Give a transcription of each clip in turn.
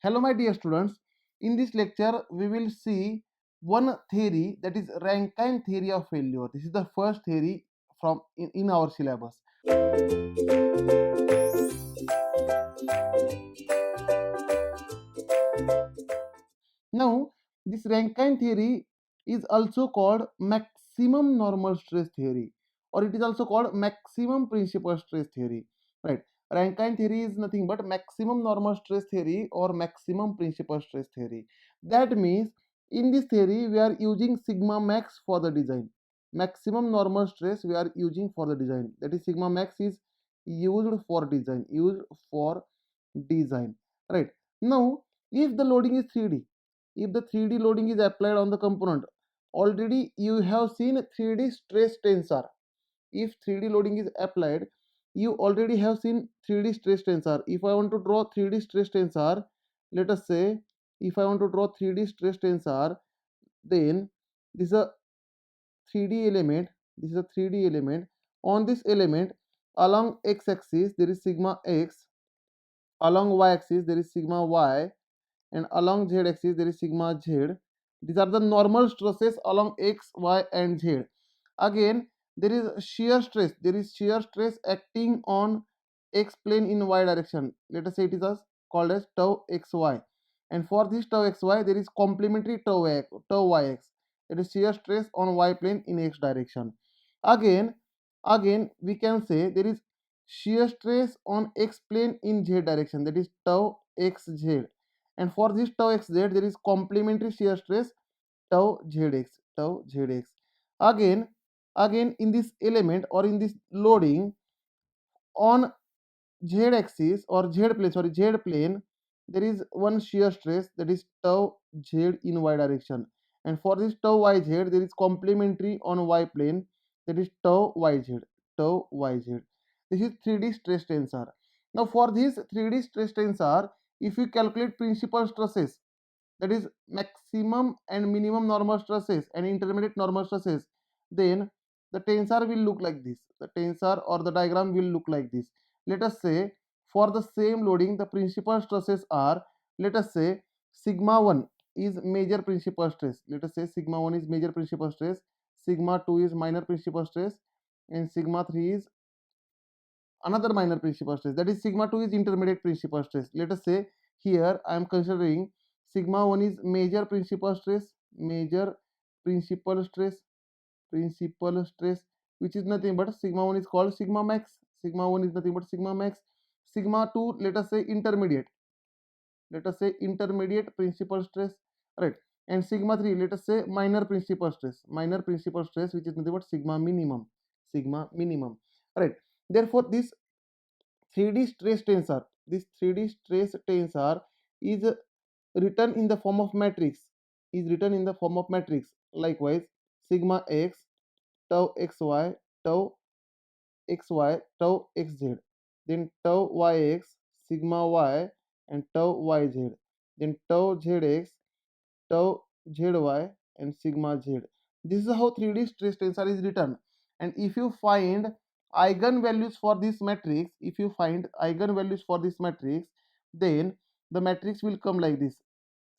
Hello, my dear students. In this lecture, we will see one theory, that is Rankine theory of failure. This is the first theory from in our syllabus. Now, this Rankine theory is also called maximum normal stress theory, or it is also called maximum principal stress theory. Right? Rankine theory is nothing but maximum normal stress theory or maximum principal stress theory. That means in this theory we are using sigma max for the design. Maximum normal stress we are using for the design. That is sigma max is used for design. Used for design. Right? Now, if the loading is 3D, if the 3D loading is applied on the component, already you have seen 3D stress tensor. If 3D loading is applied, you already have seen 3D stress tensor. If I want to draw 3D stress tensor, let us say if I want to draw 3D stress tensor, then this is a 3D element. This is a 3D element. On this element, along x axis there is sigma x, along y axis there is sigma y, and along z axis there is sigma z. These are the normal stresses along x, y, and z. Again, there is shear stress. There is shear stress acting on x plane in y direction. Let us say it is called as tau xy. And for this tau xy, there is complementary tau yx. It is shear stress on y plane in x direction. Again, again we can say there is shear stress on x plane in z direction. That is tau xz. And for this tau xz, there is complementary shear stress tau zx. Again, again in this element or in this loading on z axis or z plane, there is one shear stress, that is tau z in y direction. And for this tau yz, there is complementary on y plane, that is tau yz. This is 3D stress tensor. Now for this 3D stress tensor, if you calculate principal stresses, that is maximum and minimum normal stresses and intermediate normal stresses, then the tensor will look like this. The tensor or the diagram will look like this. Let us say for the same loading the principal stresses are, let us say sigma 1 is major principal stress. Let us say sigma 1 is major principal stress, sigma 2 is minor principal stress, and sigma 3 is another minor principal stress, that is sigma 2 is intermediate principal stress. Let us say here I am considering sigma 1 is major principal stress, major principal stress, principal stress, which is nothing but sigma 1 is called sigma max. Sigma 1 is nothing but sigma max. Sigma 2, let us say intermediate, let us say intermediate principal stress, right? And sigma 3, let us say minor principal stress, minor principal stress, which is nothing but sigma minimum, sigma minimum, right? Therefore this 3D stress tensor, this 3D stress tensor is written in the form of matrix, is written in the form of matrix. Likewise, sigma x, tau xy, tau xy, tau xz, then tau yx, sigma y, and tau yz, then tau zx, tau zy, and sigma z. This is how 3D stress tensor is written. And if you find eigenvalues for this matrix, if you find eigenvalues for this matrix, then the matrix will come like this: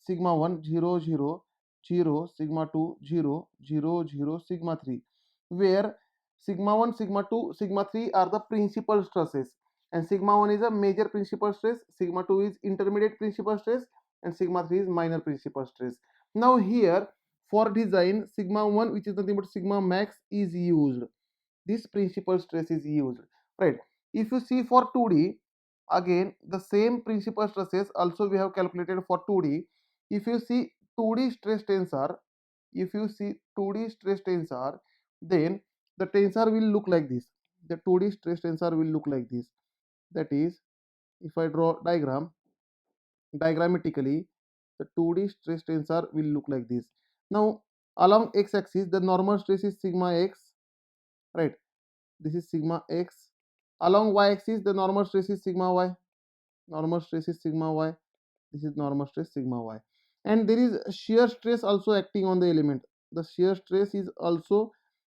sigma 1 0 0 0, sigma 2 0 0 0, sigma 3, where sigma 1, sigma 2, sigma 3 are the principal stresses, and sigma 1 is a major principal stress, sigma 2 is intermediate principal stress, and sigma 3 is minor principal stress. Now here for design, sigma 1, which is nothing but sigma max, is used. This principal stress is used, right? If you see for 2D, again the same principal stresses also we have calculated for 2D. If you see 2D stress tensor, if you see 2D stress tensor, then the tensor will look like this. The 2D stress tensor will look like this. That is, if I draw diagrammatically, the 2D stress tensor will look like this. Now along x axis the normal stress is sigma x, right? This is sigma x. Along y axis the normal stress is sigma y, normal stress is sigma y. This is normal stress sigma y. And there is shear stress also acting on the element. The shear stress is also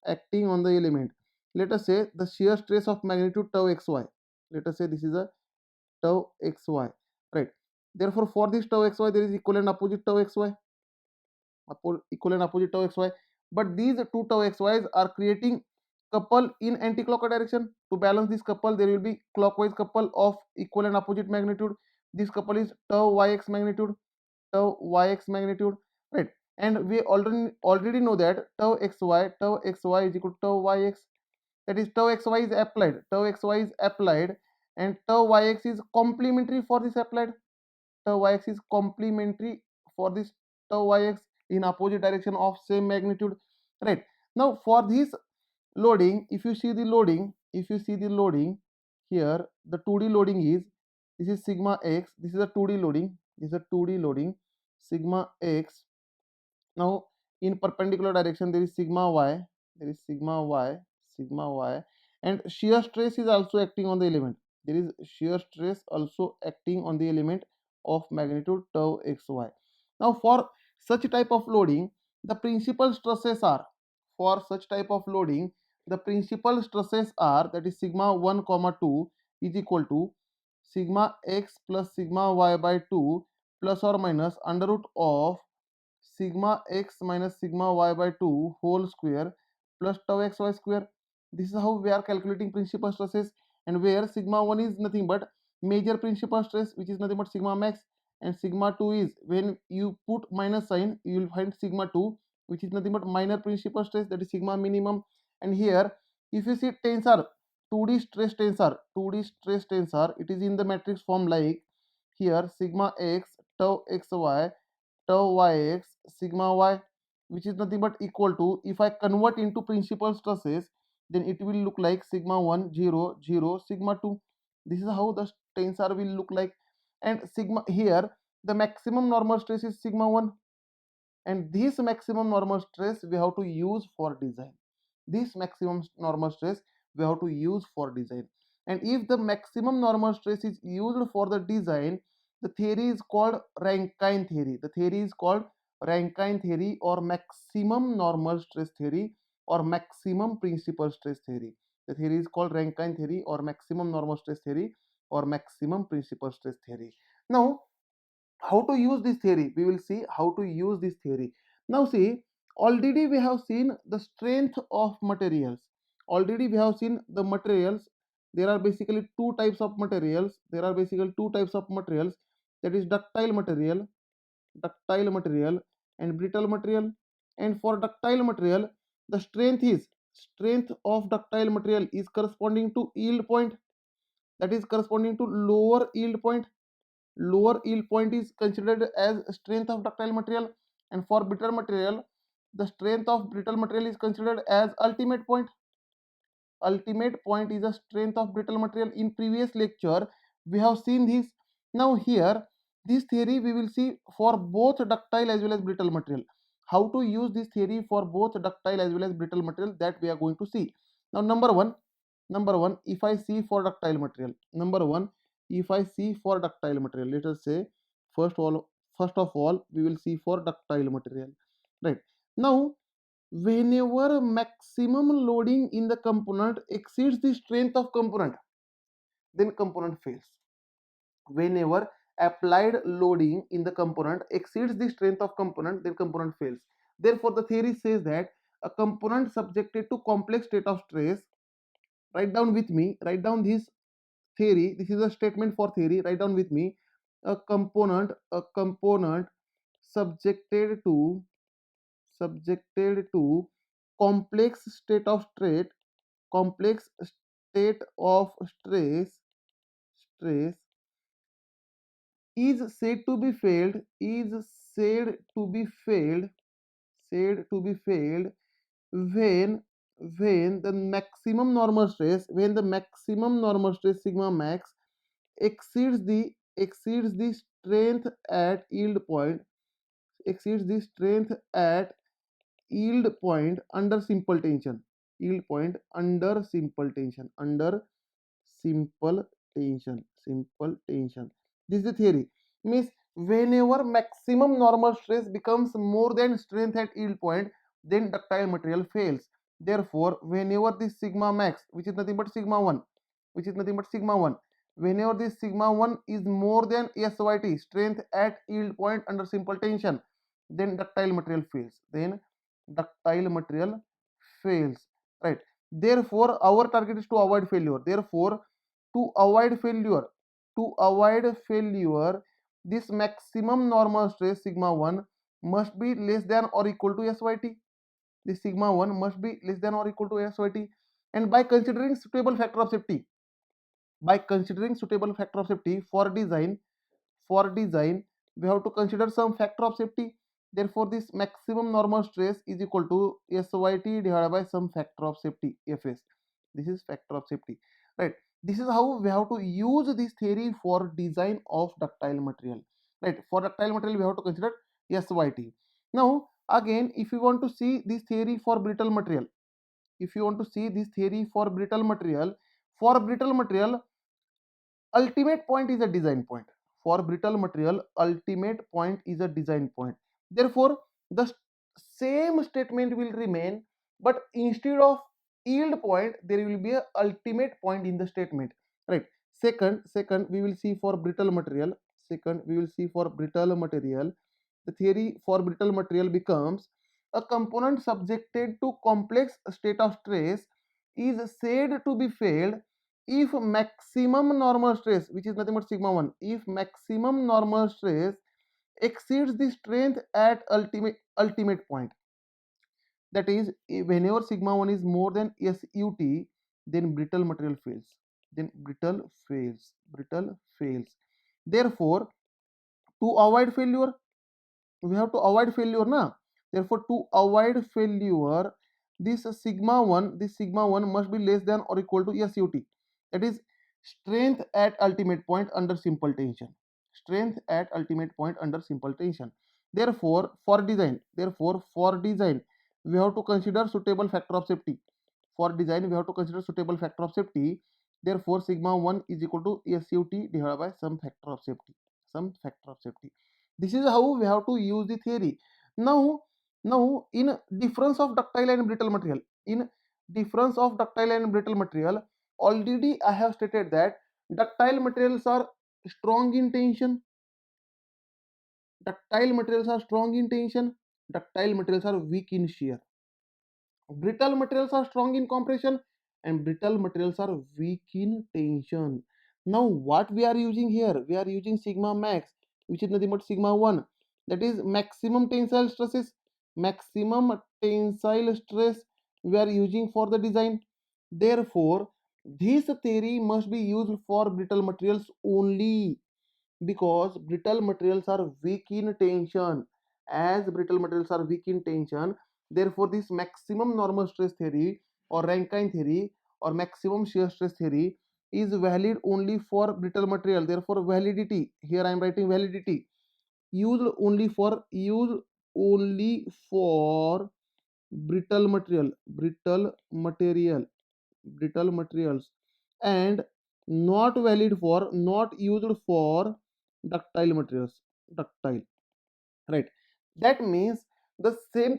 acting on the element. Let us say the shear stress of magnitude tau xy, let us say this is a tau xy, right? Therefore, for this tau xy, there is equal and opposite tau xy, equal and opposite tau xy. But these two tau xy's are creating couple in anti-clockwise direction. To balance this couple, there will be clockwise couple of equal and opposite magnitude. This couple is tau yx magnitude, right? And we already know that tau xy is equal to tau yx. That is, tau xy is applied, and tau yx is complementary for this applied. Tau yx is complementary for this tau yx in opposite direction of same magnitude, right? Now for this loading, if you see the loading here, the 2D loading is, this is sigma x, this is a 2D loading, sigma x. Now in perpendicular direction there is sigma y, and shear stress is also acting on the element. There is shear stress also acting on the element of magnitude tau xy. Now for such type of loading, the principal stresses are, that is sigma 1 comma 2 is equal to sigma x plus sigma y by 2 plus or minus under root of sigma x minus sigma y by 2 whole square plus tau xy square. This is how we are calculating principal stresses, and where sigma 1 is nothing but major principal stress, which is nothing but sigma max, and sigma 2 is, when you put minus sign, you will find sigma 2, which is nothing but minor principal stress, that is sigma minimum. And here, if you see tensor, 2D stress tensor, it is in the matrix form like here sigma x tau xy tau yx sigma y, which is nothing but equal to, if I convert into principal stresses, then it will look like sigma 1 0 0 sigma 2. This is how the tensor will look like. And sigma here, the maximum normal stress is sigma 1, and this maximum normal stress we have to use for design. This maximum normal stress we have to use for design. And if the maximum normal stress is used for the design, the theory is called Rankine theory. The theory is called Rankine theory, or maximum normal stress theory, or maximum principal stress theory. The theory is called Rankine theory, or maximum normal stress theory, or maximum principal stress theory. Now how to use this theory, we will see how to use this theory. Now see, already we have seen the strength of materials. Already we have seen the materials. There are basically two types of materials. That is ductile material and brittle material. And for ductile material, the strength of ductile material is corresponding to yield point, that is corresponding to lower yield point. Lower yield point is considered as strength of ductile material. And for brittle material, the strength of brittle material is considered as ultimate point. Ultimate point is the strength of brittle material. In previous lecture we have seen this. Now here, this theory we will see for both ductile as well as brittle material. How to use this theory for both ductile as well as brittle material, that we are going to see. Now number one, if I see for ductile material, let us say, first of all we will see for ductile material, right? Now whenever maximum loading in the component exceeds the strength of component, then component fails. Whenever applied loading in the component exceeds the strength of component, then component fails. Therefore the theory says that a component subjected to complex state of stress, write down with me, write down this theory, this is a statement for theory, write down with me. A component subjected to complex state of stress is said to be failed when the maximum normal stress sigma max exceeds the strength at yield point, under simple tension. Simple tension. This is the theory. Means whenever maximum normal stress becomes more than strength at yield point, then ductile material fails. Therefore, whenever this sigma max, which is nothing but sigma 1, whenever this sigma 1 is more than SYT, strength at yield point under simple tension, then ductile material fails. Then ductile material fails. Right. Therefore, our target is to avoid failure. Therefore, to avoid failure, this maximum normal stress sigma 1 must be less than or equal to SYT. This sigma 1 must be less than or equal to SYT. And by considering suitable factor of safety, for design we have to consider some factor of safety. Therefore this maximum normal stress is equal to SYT divided by some factor of safety, Fs. This is factor of safety, right? This is how we have to use this theory for design of ductile material, right? For ductile material we have to consider SYT. Now again, if you want to see this theory for brittle material, for brittle material, ultimate point is a design point. For brittle material, ultimate point is a design point. Therefore the same statement will remain, but instead of yield point there will be a ultimate point in the statement, right? Second we will see for brittle material. The theory for brittle material becomes: a component subjected to complex state of stress is said to be failed if maximum normal stress, which is nothing but sigma 1, if maximum normal stress exceeds the strength at ultimate point. That is, whenever sigma 1 is more than SUT, then brittle fails. Therefore to avoid failure, we have to avoid failure na. Therefore to avoid failure, this sigma 1 must be less than or equal to SUT. That is, strength at ultimate point under simple tension. Therefore for design we have to consider suitable factor of safety. Therefore sigma 1 is equal to SUT divided by some factor of safety. This is how we have to use the theory. Now in difference of ductile and brittle material, already I have stated that ductile materials are strong in tension, ductile materials are weak in shear. Brittle materials are strong in compression and brittle materials are weak in tension. Now what we are using here? We are using sigma max, which is nothing but sigma 1. That is maximum tensile stresses. Maximum tensile stress we are using for the design. Therefore, this theory must be used for brittle materials only, because brittle materials are weak in tension. As brittle materials are weak in tension, therefore this maximum normal stress theory or Rankine theory or maximum shear stress theory is valid only for brittle material. Therefore validity, here I am writing validity, used only for brittle materials, and not used for ductile, right? That means the same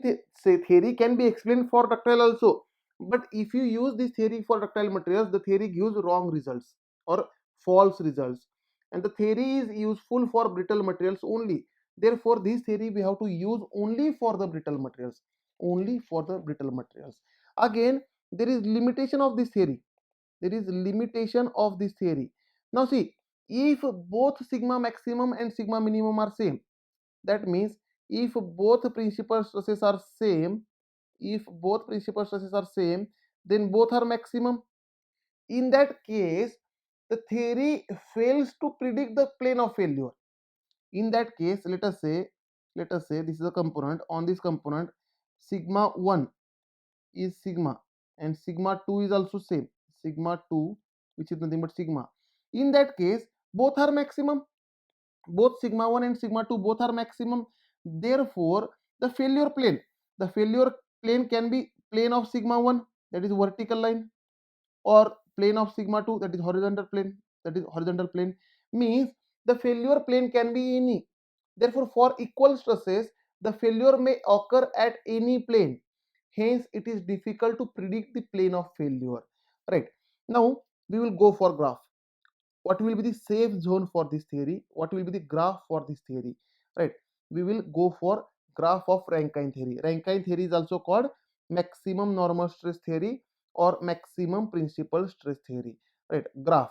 theory can be explained for ductile also, but if you use this theory for ductile materials, the theory gives wrong results or false results, and the theory is useful for brittle materials only. Therefore this theory we have to use only for the brittle materials. Again, there is limitation of this theory. Now see, if both sigma maximum and sigma minimum are same, that means if both principal stresses are same, then both are maximum. In that case, the theory fails to predict the plane of failure. In that case, let us say this is a component. On this component, sigma 1 is sigma and sigma 2 is also same, sigma 2, which is nothing but sigma. In that case, both are maximum. Both sigma 1 and sigma 2 both are maximum. Therefore the failure plane can be plane of sigma 1, that is vertical line, or plane of sigma 2, that is horizontal plane. Means the failure plane can be any. Therefore for equal stresses the failure may occur at any plane. Hence it is difficult to predict the plane of failure, right? Now we will go for graph. what will be the safe zone for this theory, what will be the graph for this theory, right? We will go for graph of Rankine theory. Rankine theory is also called maximum normal stress theory or maximum principal stress theory, right? Graph,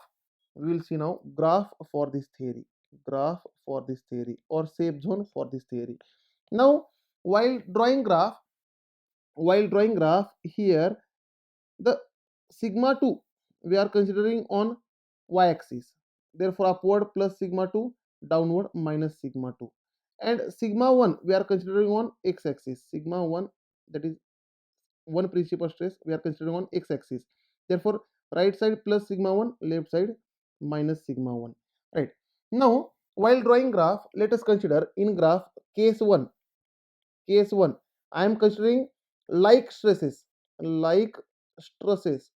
we will see now graph for this theory, graph for this theory or safe zone for this theory. Now while drawing graph, here, the sigma 2 we are considering on y axis, therefore upward plus sigma 2, downward minus sigma 2, and sigma 1 we are considering on x axis, sigma 1, that is one principal stress we are considering on x axis, therefore right side plus sigma 1, left side minus sigma 1, right? Now while drawing graph, let us consider in graph case 1, I am considering like stresses, like stresses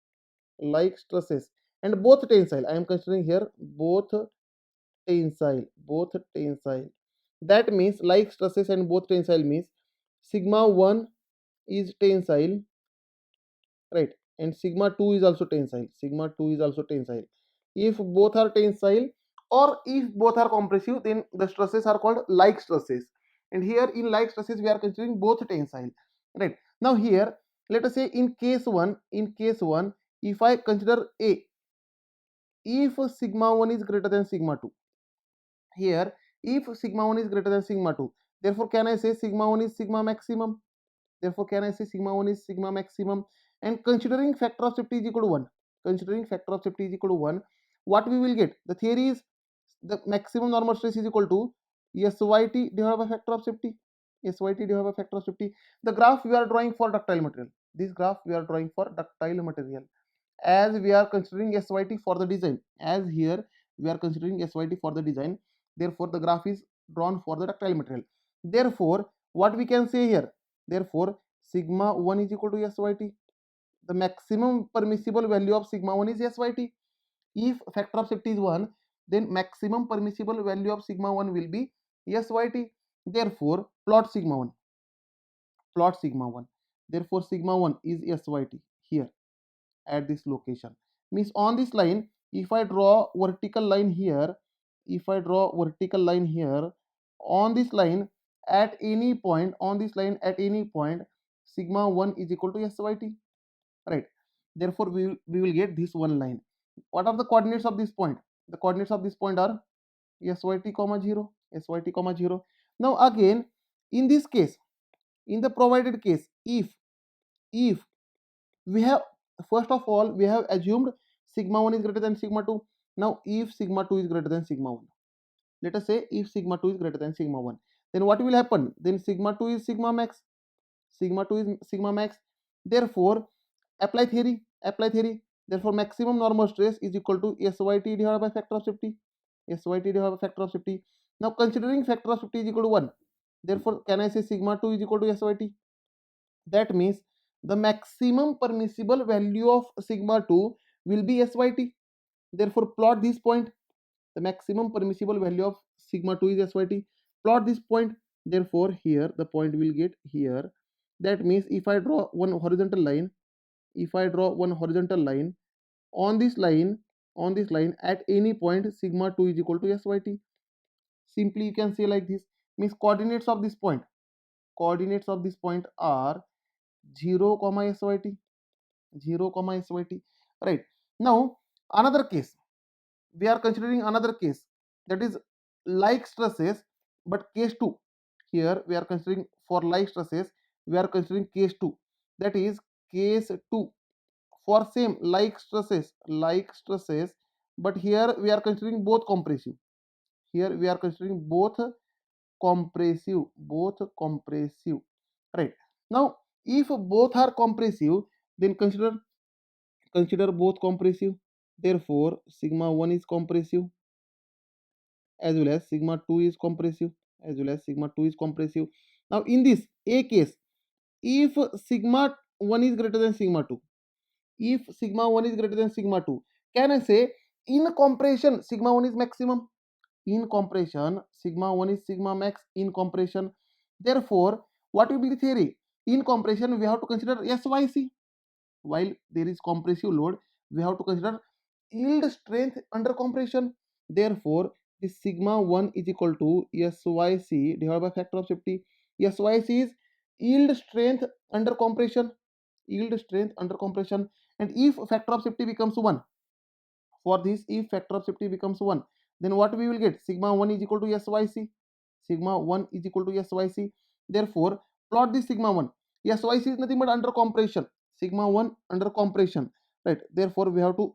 stresses and both tensile, I am considering here both tensile, that means like stresses and both tensile means sigma 1 is tensile, right? And sigma 2 is also tensile, if both are tensile or if both are compressive, then the stresses are called like stresses, and here in like stresses we are considering both tensile, right? Now here let us say in case 1, if I consider a, if sigma 1 is greater than sigma 2, here if sigma 1 is greater than sigma 2, therefore can I say sigma 1 is sigma maximum, and considering factor of safety is equal to 1, what we will get, the theory is the maximum normal stress is equal to SYT divided by factor of safety, the graph we are drawing for ductile material, this graph we are drawing for ductile material, as we are considering SYT for the design, as here we are considering SYT for the design, therefore the graph is drawn for the ductile material, therefore what we can say here, therefore sigma 1 is equal to SYT, the maximum permissible value of sigma 1 is SYT, if factor of safety is 1, then maximum permissible value of sigma 1 will be SYT, therefore plot sigma 1, therefore sigma 1 is SYT here at this location, means on this line if I draw vertical line here, on this line at any point, sigma 1 is equal to SYT, right? Therefore we will get this one line. What are the coordinates of this point? The coordinates of this point are SYT comma 0, now again in this case, in the provided case, if we have, first of all we have assumed sigma 1 is greater than sigma 2, now if sigma 2 is greater than sigma 1, let us say if sigma 2 is greater than sigma 1, then what will happen, then sigma 2 is sigma max, therefore apply theory, therefore maximum normal stress is equal to SYT divided by factor of safety, now considering factor of safety is equal to 1, therefore can I say sigma 2 is equal to SYT, that means the maximum permissible value of sigma 2 will be SYT, therefore plot this point, the maximum permissible value of sigma 2 is SYT, plot this point, therefore here the point will get here, that means if I draw one horizontal line, on this line, at any point sigma 2 is equal to SYT, simply you can say like this, means coordinates of this point, are 0 comma SYT, right? Now another case, we are considering another case, that is like stresses, but case 2, here we are considering for like stresses, we are considering case 2, that is case 2 for same like stresses, but here we are considering both compressive, right? Now if both are compressive, then consider both compressive, therefore sigma 1 is compressive as well as sigma 2 is compressive, now in this a case, if sigma 1 is greater than sigma 2, can I say in compression sigma 1 is maximum, in compression sigma 1 is sigma max in compression, therefore what will be the theory, in compression we have to consider SYC, while there is compressive load we have to consider yield strength under compression. Therefore, this sigma 1 is equal to SYC divided by factor of safety. SYC is yield strength under compression. Yield strength under compression. And if factor of safety becomes 1, for this, if factor of safety becomes 1, then what we will get? Sigma 1 is equal to SYC. Sigma 1 is equal to SYC. Therefore, plot this sigma 1. SYC is nothing but under compression. Sigma 1 under compression. Right. Therefore, we have to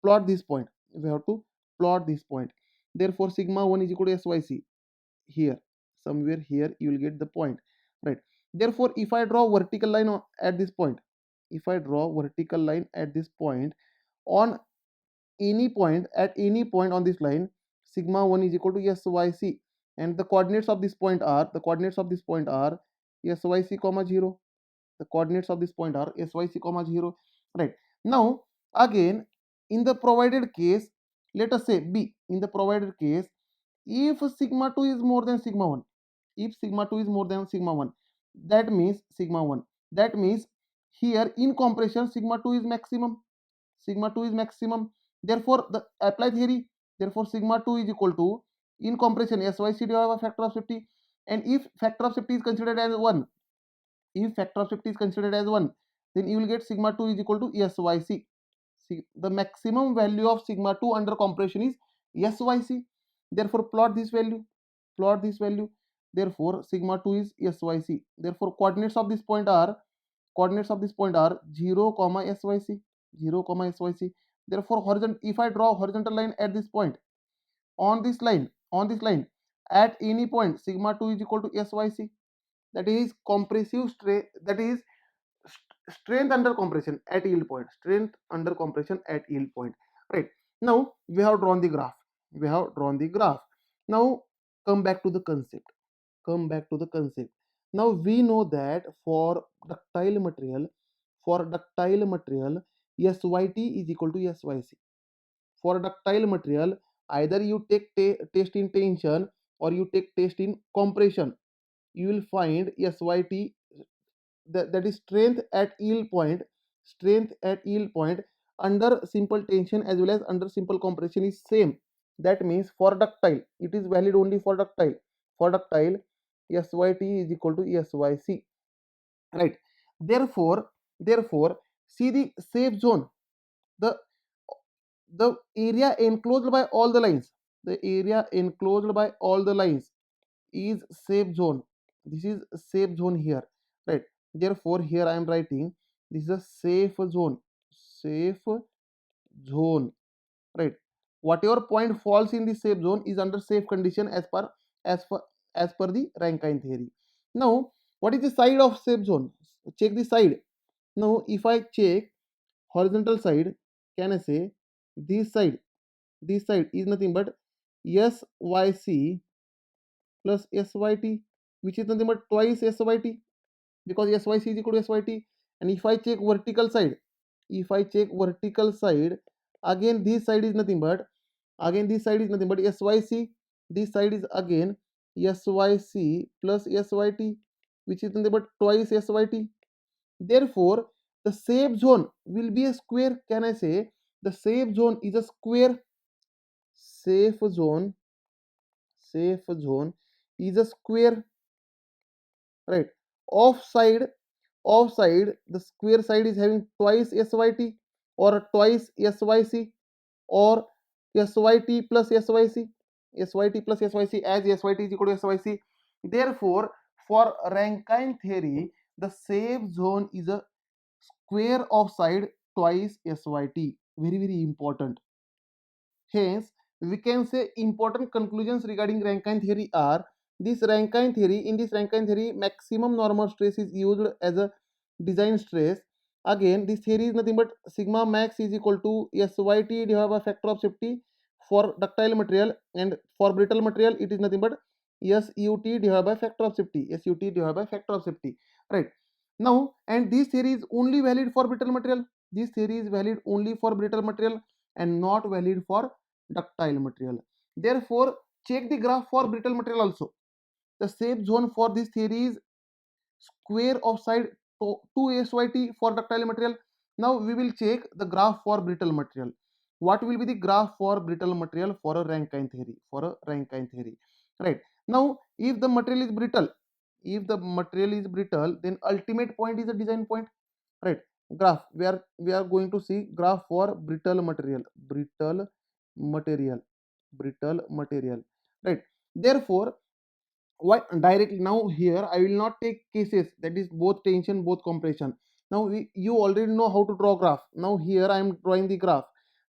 plot this point. We have to plot this point. Therefore, sigma 1 is equal to SYC. Here, somewhere here, you will get the point. Right. Therefore, if I draw vertical line at this point, if I draw vertical line at this point, on any point, at any point on this line, sigma 1 is equal to SYC, and the coordinates of this point are, SYC comma 0. The coordinates of this point are SYC comma 0. Right. Now, again, in the provided case, let us say B, in the provided case, if sigma 2 is more than sigma 1, if sigma 2 is more than sigma 1, that means sigma 1, that means here in compression sigma 2 is maximum. Sigma 2 is maximum. Therefore, the apply theory, therefore sigma 2 is equal to, in compression, SYC divided by factor of safety. And if factor of safety is considered as 1, if factor of safety is considered as 1, then you will get sigma 2 is equal to SYC. See, the maximum value of sigma 2 under compression is SYC. Therefore, plot this value. Plot this value. Therefore, sigma 2 is SYC. Therefore, coordinates of this point are, 0 comma SYC. 0 comma SYC. Therefore, horizontal, if I draw horizontal line at this point, on this line, at any point, sigma 2 is equal to SYC. That is compressive strength, that is strength under compression at yield point. Strength under compression at yield point. Right. Now, we have drawn the graph. Now, come back to the concept. Now, we know that for ductile material, SYT is equal to SYC. For ductile material, either you take test in tension or you take test in compression, you will find SYT, that is strength at yield point under simple tension as well as under simple compression is same. That means for ductile, it is valid only for ductile. SYT is equal to SYC. Right. Therefore, see the safe zone, the area enclosed by all the lines, is safe zone. This is safe zone here. Right. Therefore, here I am writing, this is a safe zone. Right. Whatever point falls in the safe zone is under safe condition as per as per as per the Rankine theory. Now, what is the side of safe zone? Check the side. Now, if I check horizontal side, can I say this side? This side is nothing but SYC plus SYT, which is nothing but twice SYT, because SYC is equal to SYT. And if I check vertical side, again this side is nothing but SYC. This side is again SYC plus SYT, which is nothing but twice SYT. Therefore, the safe zone will be a square. Can I say the safe zone is a square? Safe zone is a square. Right. Offside, the square side is having twice SYT or twice SYC or SYT plus SYC, as SYT is equal to SYC. Therefore, for Rankine theory, the safe zone is a square of side twice SYT. Very, very important. Hence, we can say important conclusions regarding Rankine theory are, in this Rankine theory, maximum normal stress is used as a design stress. Again, this theory is nothing but sigma max is equal to SYT divided by factor of safety for ductile material, and for brittle material it is nothing but SUT divided by factor of safety. Right. Now, and this theory is only valid for brittle material. And not valid for ductile material. Therefore, check the graph for brittle material also. The safe zone for this theory is square of side 2 SYT for ductile material. Now we will check the graph for brittle material. what will be the graph for brittle material for a Rankine theory, right? Now if the material is brittle, then ultimate point is a design point, right? Graph, we are going to see graph for brittle material, brittle material, right? Therefore, why directly now here I will not take cases, that is both tension both compression. Now you already know how to draw graph. Now here I am drawing the graph.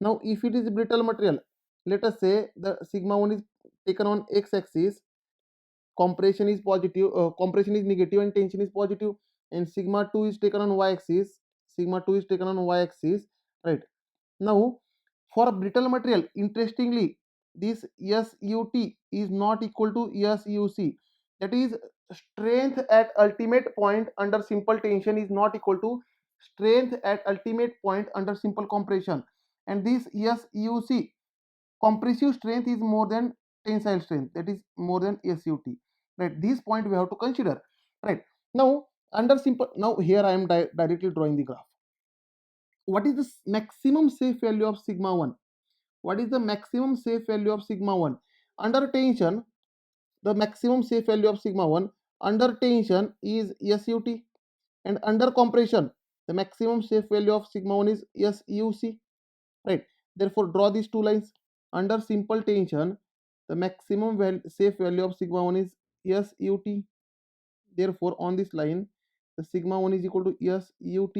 Now if it is brittle material, let us say the sigma 1 is taken on x axis, compression is positive, compression is negative and tension is positive, and sigma 2 is taken on y axis, right? Now for brittle material, interestingly, this SUT is not equal to SUC. That is, strength at ultimate point under simple tension is not equal to strength at ultimate point under simple compression. And this SUC, compressive strength, is more than tensile strength, that is more than SUT. Right? This point we have to consider. Right? Now, under simple, now here I am directly drawing the graph. What is the maximum safe value of sigma 1? What is the maximum safe value of sigma 1 under tension? The maximum safe value of sigma 1 under tension is SUT, and under compression the maximum safe value of sigma 1 is SUC, right? Therefore draw these two lines. Under simple tension the maximum safe value of sigma 1 is SUT. Therefore on this line the sigma 1 is equal to SUT,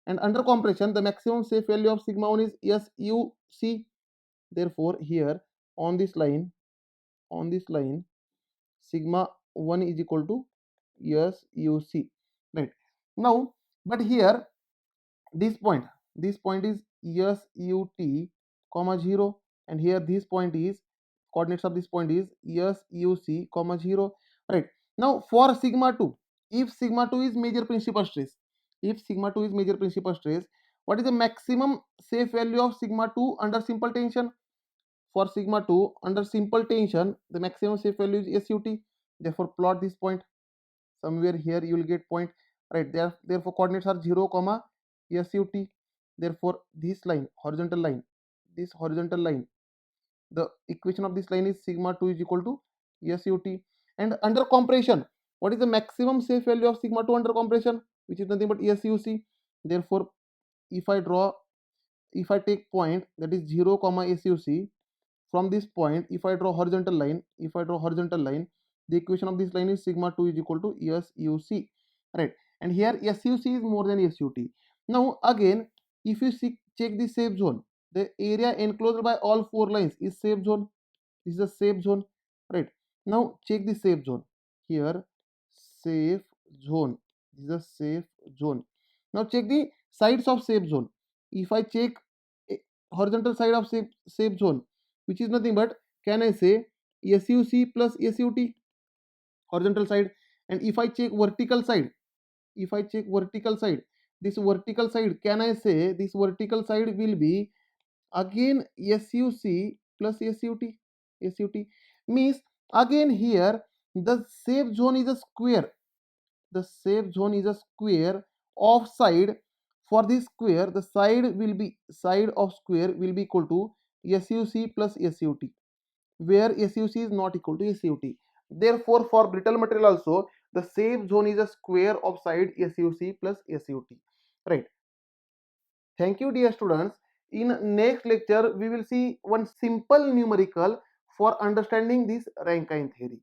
and under compression the maximum safe value of sigma 1 is SUC. Therefore here on this line, sigma 1 is equal to SUC, right? Now but here this point, is SUT comma 0, and here this point is, coordinates of this point is SUC comma 0, right? Now for sigma 2, if sigma 2 is major principal stress, what is the maximum safe value of sigma 2 under simple tension? For sigma 2 under simple tension the maximum safe value is SUT. Therefore plot this point. Somewhere here you will get point, right? Therefore coordinates are 0 comma SUT. Therefore this line, horizontal line, the equation of this line is sigma 2 is equal to SUT. And under compression, what is the maximum safe value of sigma 2 under compression? Which is nothing but SUC. Therefore if I take point that is 0 comma SUC, from this point if I draw horizontal line, the equation of this line is sigma 2 is equal to SUC, right? And here SUC is more than SUT. Now again if you check the safe zone, the area enclosed by all four lines is safe zone. This is a safe zone, right? Now check the safe zone. Here safe zone, this is a safe zone. Now check the sides of safe zone. If I check horizontal side of safe zone, which is nothing but, can I say, SUC plus SUT, horizontal side. And if I check vertical side, this vertical side, can I say this vertical side will be again SUC plus SUT means again here the safe zone is a square, of side. For this square the side of square will be equal to SUC plus SUT, where SUC is not equal to SUT. Therefore for brittle material also the safe zone is a square of side SUC plus SUT, right? Thank you dear students. In next lecture we will see one simple numerical for understanding this Rankine theory.